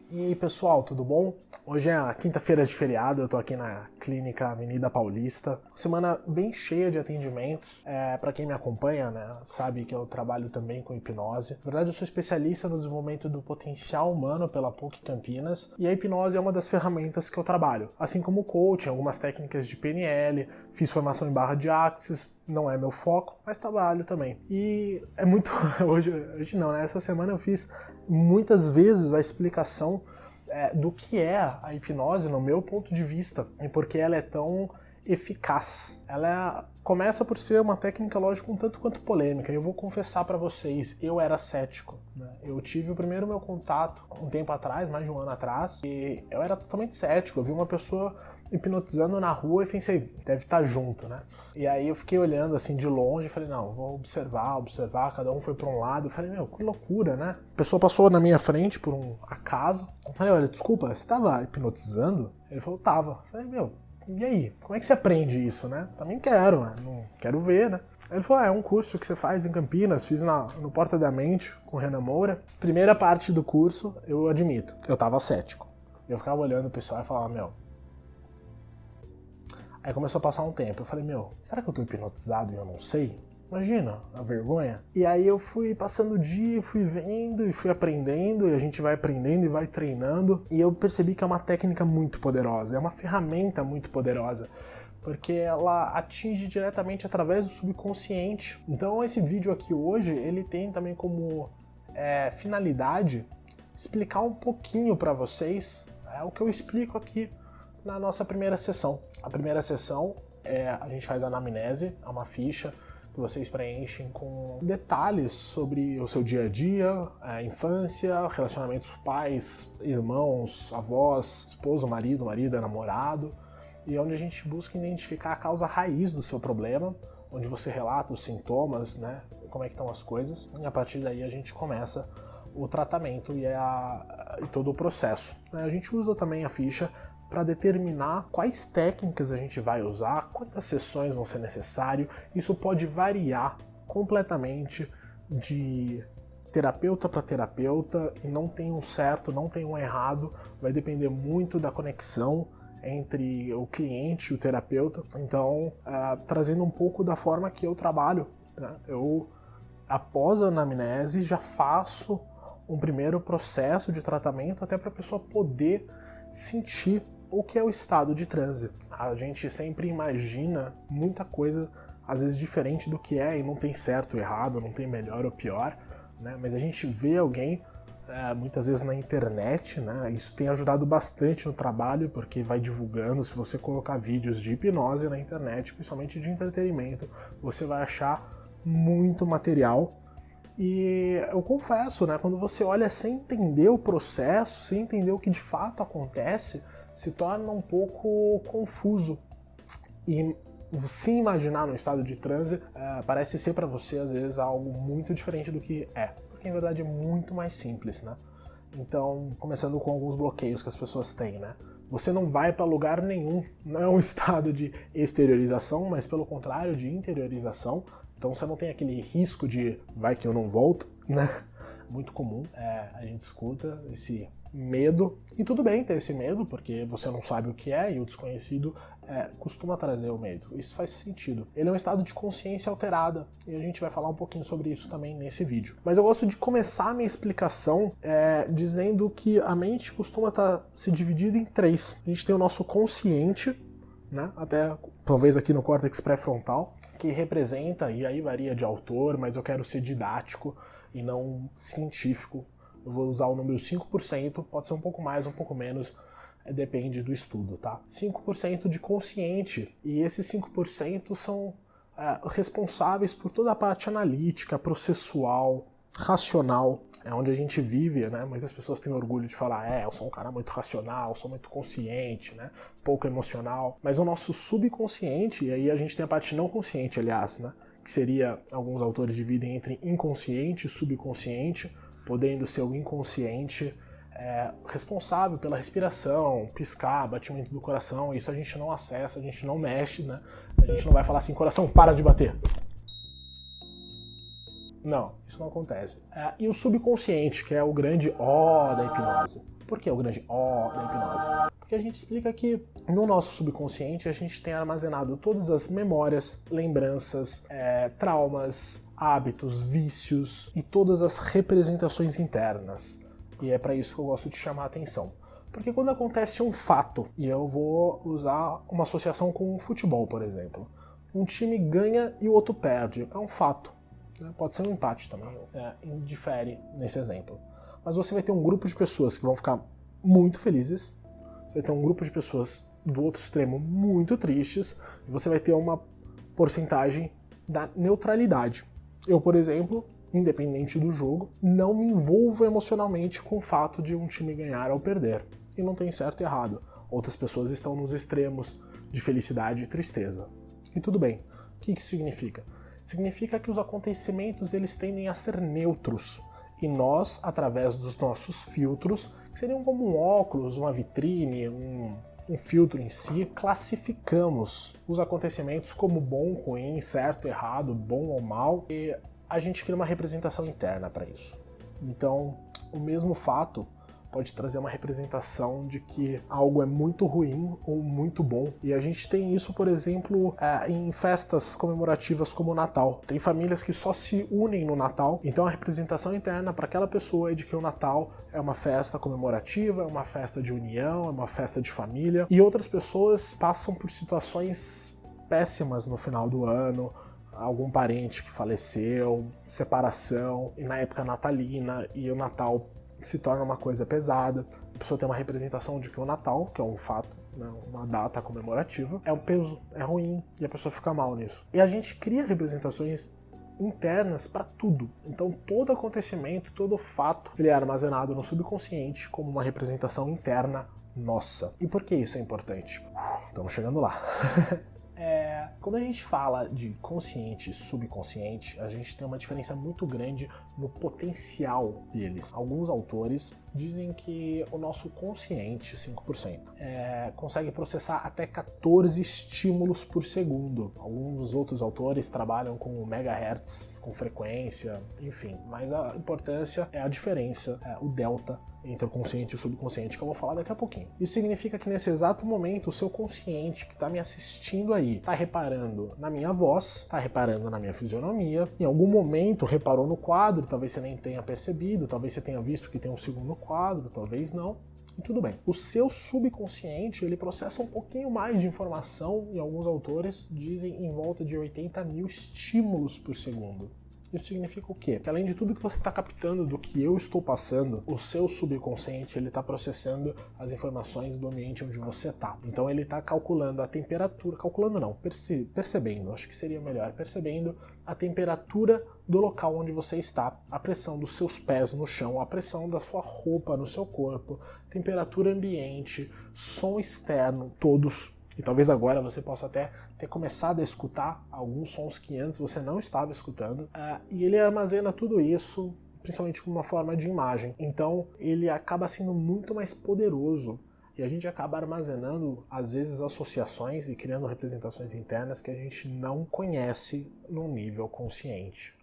E aí pessoal, tudo bom? Hoje é a quinta-feira de feriado, eu tô aqui na Clínica Avenida Paulista. Semana bem cheia de atendimentos. Pra quem me acompanha, né, sabe que eu trabalho também com hipnose. Na verdade, eu sou especialista no desenvolvimento do potencial humano pela PUC Campinas. E a hipnose é uma das ferramentas que eu trabalho. Assim como o coaching, algumas técnicas de PNL, fiz formação em barra de Axis. Não é meu foco, mas trabalho também. E é muito... Hoje não, né? Essa semana eu fiz muitas vezes a explicação do que é a hipnose no meu ponto de vista e por que ela é tão eficaz. Ela começa por ser uma técnica, lógico, um tanto quanto polêmica. Eu vou confessar para vocês, eu era cético, né? Eu tive o primeiro meu contato um tempo atrás, mais de um ano atrás, e eu era totalmente cético. Eu vi uma pessoa hipnotizando na rua e pensei, deve estar junto, né? E aí eu fiquei olhando assim de longe e falei, não, vou observar, cada um foi para um lado. Eu falei, meu, que loucura, né? A pessoa passou na minha frente por um acaso. Eu falei, olha, desculpa, você estava hipnotizando? Ele falou, tava. Eu falei, meu, e aí, como é que você aprende isso, né? Também quero, né? Não quero ver, né? Ele falou, é um curso que você faz em Campinas, fiz no Porta da Mente, com o Renan Moura. Primeira parte do curso, eu admito, eu tava cético. Eu ficava olhando o pessoal e falava, meu... Aí começou a passar um tempo, eu falei, meu, será que eu tô hipnotizado e eu não sei? Imagina, a vergonha. E aí eu fui passando o dia, fui vendo e fui aprendendo, e a gente vai aprendendo e vai treinando, e eu percebi que é uma técnica muito poderosa, é uma ferramenta muito poderosa, porque ela atinge diretamente através do subconsciente. Então esse vídeo aqui hoje, ele tem também como finalidade explicar um pouquinho para vocês o que eu explico aqui na nossa primeira sessão. A primeira sessão a gente faz a anamnese, é uma ficha que vocês preenchem com detalhes sobre o seu dia a dia, a infância, relacionamentos pais, irmãos, avós, esposo, marido, namorado, e onde a gente busca identificar a causa raiz do seu problema, onde você relata os sintomas, né, como é que estão as coisas, e a partir daí a gente começa o tratamento e todo o processo. A gente usa também a ficha para determinar quais técnicas a gente vai usar, quantas sessões vão ser necessárias. Isso pode variar completamente de terapeuta para terapeuta e não tem um certo, não tem um errado, vai depender muito da conexão entre o cliente e o terapeuta. Então, trazendo um pouco da forma que eu trabalho, né? Eu, após a anamnese, já faço um primeiro processo de tratamento até para a pessoa poder sentir o que é o estado de transe. A gente sempre imagina muita coisa, às vezes diferente do que é, e não tem certo ou errado, não tem melhor ou pior, né? Mas a gente vê alguém, muitas vezes na internet, né? Isso tem ajudado bastante no trabalho, porque vai divulgando. Se você colocar vídeos de hipnose na internet, principalmente de entretenimento, você vai achar muito material. E eu confesso, né, quando você olha sem entender o processo, sem entender o que de fato acontece, se torna um pouco confuso. E se imaginar no estado de transe parece ser para você, às vezes, algo muito diferente do que é. Porque, em verdade, é muito mais simples, né? Então, começando com alguns bloqueios que as pessoas têm, né? Você não vai para lugar nenhum, não é um estado de exteriorização, mas pelo contrário, de interiorização. Então você não tem aquele risco de vai que eu não volto, né? Muito comum, a gente escuta esse medo, e tudo bem ter esse medo, porque você não sabe o que é, e o desconhecido costuma trazer o medo. Isso faz sentido. Ele é um estado de consciência alterada, e a gente vai falar um pouquinho sobre isso também nesse vídeo. Mas eu gosto de começar a minha explicação dizendo que a mente costuma estar se dividida em três. A gente tem o nosso consciente, né? Até talvez aqui no córtex pré-frontal, que representa, e aí varia de autor, mas eu quero ser didático e não científico. Eu vou usar o número 5%, pode ser um pouco mais, um pouco menos, depende do estudo, tá? 5% de consciente, e esses 5% são responsáveis por toda a parte analítica, processual, racional, é onde a gente vive, né? Muitas pessoas têm orgulho de falar, eu sou um cara muito racional, sou muito consciente, né? Pouco emocional, mas o nosso subconsciente, e aí a gente tem a parte não consciente, aliás, né? Que seria, alguns autores dividem entre inconsciente e subconsciente, podendo ser o inconsciente responsável pela respiração, piscar, batimento do coração. Isso a gente não acessa, a gente não mexe, né? A gente não vai falar assim, coração, para de bater. Não, isso não acontece. E o subconsciente, que é o grande O da hipnose. Por que o grande O da hipnose? Porque a gente explica que no nosso subconsciente a gente tem armazenado todas as memórias, lembranças, traumas, hábitos, vícios e todas as representações internas. E é para isso que eu gosto de chamar a atenção. Porque quando acontece um fato, e eu vou usar uma associação com o futebol, por exemplo, um time ganha e o outro perde, é um fato. Pode ser um empate também, indifere nesse exemplo. Mas você vai ter um grupo de pessoas que vão ficar muito felizes, você vai ter um grupo de pessoas do outro extremo muito tristes, e você vai ter uma porcentagem da neutralidade. Eu, por exemplo, independente do jogo, não me envolvo emocionalmente com o fato de um time ganhar ou perder. E não tem certo e errado. Outras pessoas estão nos extremos de felicidade e tristeza. E tudo bem. O que isso significa? Significa que os acontecimentos eles tendem a ser neutros. E nós, através dos nossos filtros, que seriam como um óculos, uma vitrine, um filtro em si, classificamos os acontecimentos como bom, ruim, certo, errado, bom ou mal, e a gente cria uma representação interna para isso. Então, o mesmo fato pode trazer uma representação de que algo é muito ruim ou muito bom. E a gente tem isso, por exemplo, em festas comemorativas como o Natal. Tem famílias que só se unem no Natal, então a representação interna para aquela pessoa é de que o Natal é uma festa comemorativa, é uma festa de união, é uma festa de família. E outras pessoas passam por situações péssimas no final do ano, algum parente que faleceu, separação, e na época natalina, e o Natal se torna uma coisa pesada. A pessoa tem uma representação de que o Natal, que é um fato, né, uma data comemorativa, é um peso, é ruim, e a pessoa fica mal nisso. E a gente cria representações internas para tudo. Então todo acontecimento, todo fato, ele é armazenado no subconsciente como uma representação interna nossa. E por que isso é importante? Estamos chegando lá. Quando a gente fala de consciente e subconsciente, a gente tem uma diferença muito grande no potencial deles. Alguns autores dizem que o nosso consciente, 5%, consegue processar até 14 estímulos por segundo. Alguns outros autores trabalham com megahertz, com frequência, enfim. Mas a importância é a diferença, o delta entre o consciente e o subconsciente, que eu vou falar daqui a pouquinho. Isso significa que nesse exato momento, o seu consciente que está me assistindo aí, está reparando na minha voz, está reparando na minha fisionomia, em algum momento reparou no quadro, talvez você nem tenha percebido, talvez você tenha visto que tem um segundo quadro, talvez não. E tudo bem. O seu subconsciente, ele processa um pouquinho mais de informação, e alguns autores dizem em volta de 80 mil estímulos por segundo. Isso significa o quê? Que além de tudo que você está captando do que eu estou passando, o seu subconsciente ele está processando as informações do ambiente onde você está. Então ele está calculando a temperatura, calculando não, percebendo, acho que seria melhor, percebendo a temperatura do local onde você está, a pressão dos seus pés no chão, a pressão da sua roupa no seu corpo, temperatura ambiente, som externo, todos. E talvez agora você possa até ter começado a escutar alguns sons que antes você não estava escutando. E ele armazena tudo isso, principalmente como uma forma de imagem. Então ele acaba sendo muito mais poderoso. E a gente acaba armazenando, às vezes, associações e criando representações internas que a gente não conhece no nível consciente.